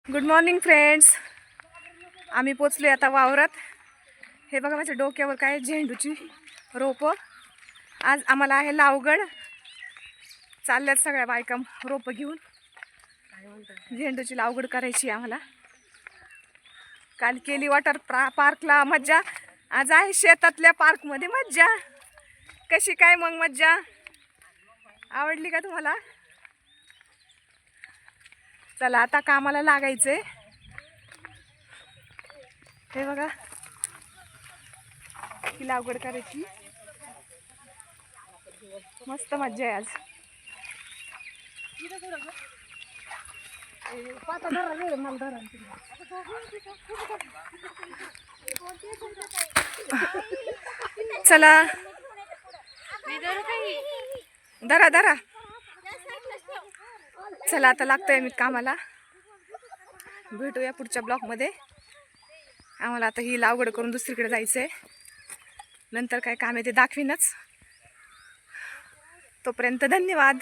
Good morning friends. आम्ही पोचलो आता वावरात. हे बघा माझ्या डोक्यावर काय झेंडूची रोपं. आज आम्हाला आहे लावगड. चालल्यात सगळ्या बायका रोपं घेऊन. झेंडूची लावगड करायची आम्हाला. काल केली वॉटर पार्कला मज्जा. आज आहे शेतातल्या पार्कमध्ये मज्जा. कशी काय मग मज्जा? आवडली का तुम्हाला? चला आता कामाला लागायचंय. हे बघा ही लागवड करायची. मस्त मज्जा आहे आज. चला धरा धरा. चला आता लागतोय मी कामाला. भेटूया पुढच्या ब्लॉकमध्ये. आम्हाला आता ही लागवड करून दुसरीकडे जायचंय. नंतर काय काम आहे ते दाखवीनच. तोपर्यंत धन्यवाद.